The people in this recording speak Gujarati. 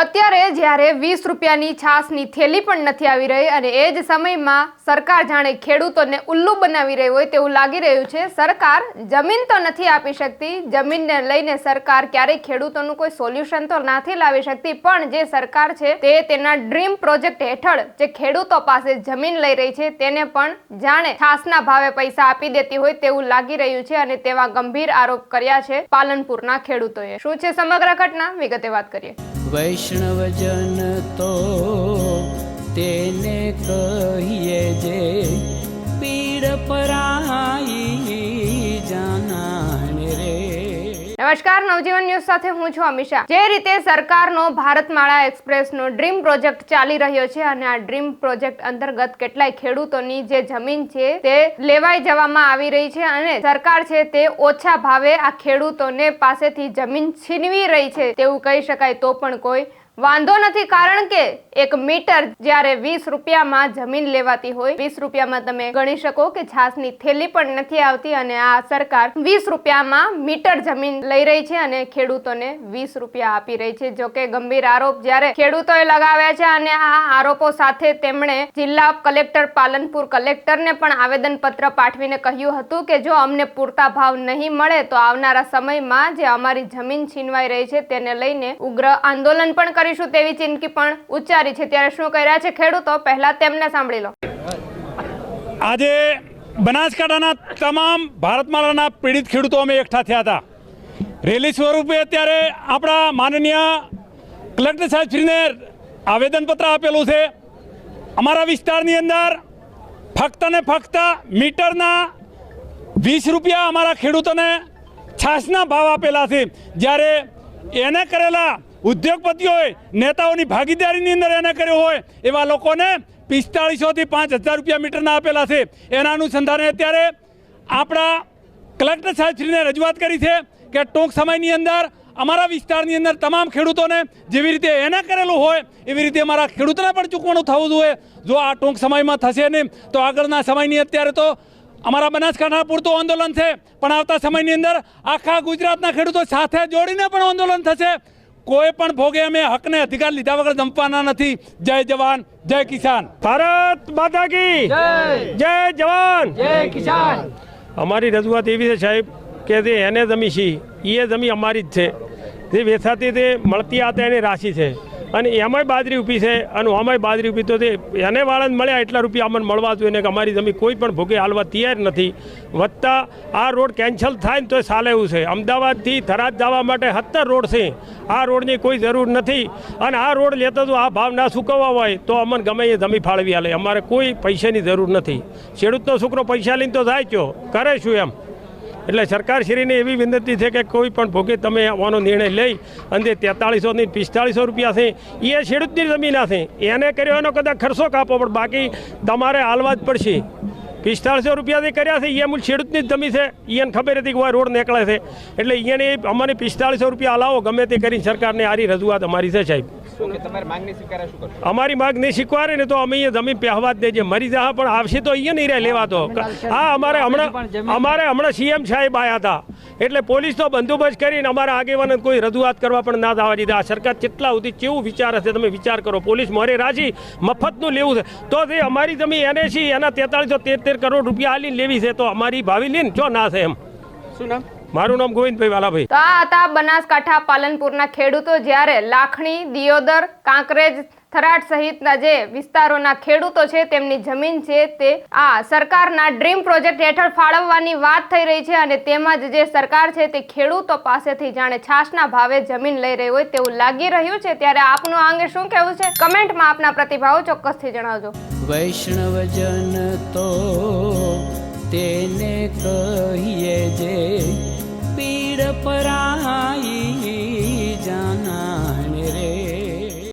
અત્યારે જ્યારે 20 રૂપિયાની છાસની થેલી પણ નથી આવી રહી અને એ જ સમયમાં સરકાર જાણે ખેડૂતોને ઉલ્લુ બનાવી રહી હોય તેવું લાગી રહ્યું છે। સરકાર જમીન તો નથી આપી શકતી, જમીનને લઈને સરકાર ક્યારેય ખેડૂતોનું કોઈ સોલ્યુશન તો નથી લાવી શકતી, પણ જે સરકાર છે તે તેના ડ્રીમ પ્રોજેક્ટ હેઠળ જે ખેડૂતો પાસે જમીન લઈ રહી છે તેને પણ જાણે છાસના ભાવે પૈસા આપી દેતી હોય તેવું લાગી રહ્યું છે અને તેવા ગંભીર આરોપ કર્યા છે પાલનપુરના ખેડૂતોએ। શું છે સમગ્ર ઘટના, વિગતે વાત કરીએ। વૈષ્ણવજન તો તેને કહીએ જે પીડ પરાઈ જાનાને રે। નમસ્કાર, નવજીવન ન્યૂઝ સાથે હું છું અમીષા। જે રીતે સરકારનો ભારતમાળા એક્સપ્રેસનો ડ્રીમ પ્રોજેક્ટ ચાલી રહ્યો છે અને આ ડ્રીમ પ્રોજેક્ટ અંતર્ગત કેટલાય ખેડૂતોની જે જમીન છે તે લેવાઈ જવામાં આવી રહી છે અને સરકાર છે તે ઓછા ભાવે આ ખેડૂતોને પાસેથી જમીન છીનવી રહી છે તેવું કહી શકાય તો પણ કોઈ વાંધો નથી, કારણ કે એક મીટર જ્યારે 20 રૂપિયામાં જમીન લેવાતી હોય, 20 રૂપિયામાં તમે ગણી શકો કે છાસની થેલી પણ નથી આવતી અને આ સરકાર 20 રૂપિયામાં મીટર જમીન લઈ રહી છે અને ખેડૂતોને 20 રૂપિયા આપી રહી છે। જો કે ગંભીર આરોપ જ્યારે ખેડૂતોએ લગાવ્યા છે અને આ આરોપો સાથે તેમણે જિલ્લા કલેક્ટર પાલનપુર કલેક્ટરને પણ આવેદન પત્ર પાઠવીને કહ્યું હતું કે જો અમને પૂરતા ભાવ નહીં મળે તો આવનારા સમયમાં જે અમારી જમીન છીનવાઈ રહી છે તેને લઈને ઉગ્ર આંદોલન પણ કરીશું તેવી ચીમકી પણ ઉચ્ચારી છે। ત્યારે શું કહી રહ્યા છે ખેડૂતો, પહેલા તેમને સાંભળી લો। આજે બનાસકાંઠાના તમામ ભારતમાળાના પીડિત ખેડૂતો અમે એકઠા થયા હતા। રેલી સ્વરૂપે અત્યારે આપણા માનનીય કલેક્ટર સાહેબશ્રીને આવેદનપત્ર આપેલું છે। અમારા વિસ્તારની અંદર ફક્ત ને ફક્ત મીટરના 20 રૂપિયા અમારા ખેડૂતોને છાસના ભાવ આપેલા છે, જ્યારે એને કરેલા ઉદ્યોગપતિઓએ નેતાઓની ભાગીદારીની અંદર એને કર્યો હોય એવા લોકોને 4500 થી 5000 રૂપિયા મીટરના આપેલા છે। એના અનુસંધાને અત્યારે આપણા કલેક્ટર સાહેબશ્રીને રજૂઆત કરી છે કે ટૂંક સમયની અંદર અમારા વિસ્તારની અંદર તમામ ખેડૂતોને જેવી રીતે એને કરેલું હોય એવી રીતે અમારા ખેડૂતોને પણ ચૂકવણું થવું જોઈએ। જો આ ટૂંક સમયમાં થશે નહીં તો આગળના સમયની અત્યારે તો અમારા બનાસકાંઠા પૂરતું આંદોલન છે, પણ આવતા સમયની અંદર આખા ગુજરાતના ખેડૂતો સાથે જોડીને પણ આંદોલન થશે। કોઈ પણ ભોગે અમે હકને અધિકાર લીધા વગર જંપવાના નથી। જય જવાન, જય કિસાન, ભારત માતા કી જય જવાન, જય કિસાન। અમારી રજૂઆત એવી છે સાહેબ કે જે એને જમી છે એ જમી અમારી જ છે, જે વેચાતી તે મળતી આ એની રાશિ છે અને એમાંય બાજરી ઊભી છે અને આમાંય બાજરી ઊભી, તો તે એને વાળાને મળ્યા એટલા રૂપિયા અમને મળવા જોઈએ ને કે અમારી જમીન કોઈ પણ ભોગે હાલવા તૈયાર નથી। વધતા આ રોડ કેન્સલ થાય ને તો ચાલે એવું છે। અમદાવાદથી થરાદ જવા માટે 17 રોડ છે, આ રોડની કોઈ જરૂર નથી અને આ રોડ લેતા તો આ ભાવ ના ચૂકવવા હોય તો અમને ગમે એ જમીન ફાળવી આલે, અમારે કોઈ પૈસાની જરૂર નથી। ખેડૂતનો છોકરો પૈસા લઈને તો જાય ક્યો કરે શું એમ। એટલે સરકારશ્રીને એવી વિનંતી છે કે કોઈ પણ ભોગે તમે આવવાનો નિર્ણય લઈ અને 4300 ની 4500 રૂપિયા છે એ ખેડૂતની જમીન છે, એને કર્યો એનો કદાચ ખર્ચો કાપો, પણ બાકી તમારે હાલવા જ પડશે। 4500 રૂપિયાથી કર્યા છે એ મૂળ ખેડૂતની જ જમીન છે, એને ખબર હતી કે રોડ નીકળે છે, એટલે એને અમને 4500 રૂપિયા હલાવો ગમે તે કરીને સરકારને આરી રજૂઆત અમારી છે સાહેબ। અમારી માંગ નહીં સ્વીકારે ને તો અમે અહીંયા જમીન પહેવા જ દેજે, મરી જા પણ આવશે તો અહીંયા નહીં રહે લેવા તો। હા, અમારે હમણાં સીએમ સાહેબ આવ્યા હતા એટલે પોલીસનો બંદોબસ્ત કરીને અમારા આગેવાનને કોઈ રજૂઆત કરવા પણ ના થવા દીધા। આ સરકાર કેટલા સુધી કેવું વિચાર હશે તમે વિચાર કરો। પોલીસ મોરે રાજી મફતનું લેવું છે તો તે અમારી જમીન એને છે એના 4313 કરોડ રૂપિયા આલીને લેવી છે તો અમારી ભાવી લઈને જો ના છે એમ। શું નામ? મારું નામ ગોવિંદભાઈ વાલાભાઈ। તો આ હતા બનાસકાંઠા પાલનપુરના ખેડૂતો, જ્યારે લાખણી, દિયોદર, કાંકરેજ, થરાદ સહિતના જે વિસ્તારોના ખેડૂતો છે તેમની જમીન છે તે આ સરકારના ડ્રીમ પ્રોજેક્ટ હેઠળ ફાળવવાની વાત થઈ રહી છે અને તેમાં જે સરકાર છે તે ખેડૂતો પાસેથી જાણે છાસના ભાવે જમીન લઈ રહી હોય તેવું લાગી રહ્યું છે। ત્યારે આપનું આ અંગે શું કહેવું છે, કમેન્ટમાં આપના પ્રતિભાવો ચોક્કસથી જણાવજો। વૈષ્ણવજન તો તેને કહીએ જે પીડ પરાઈ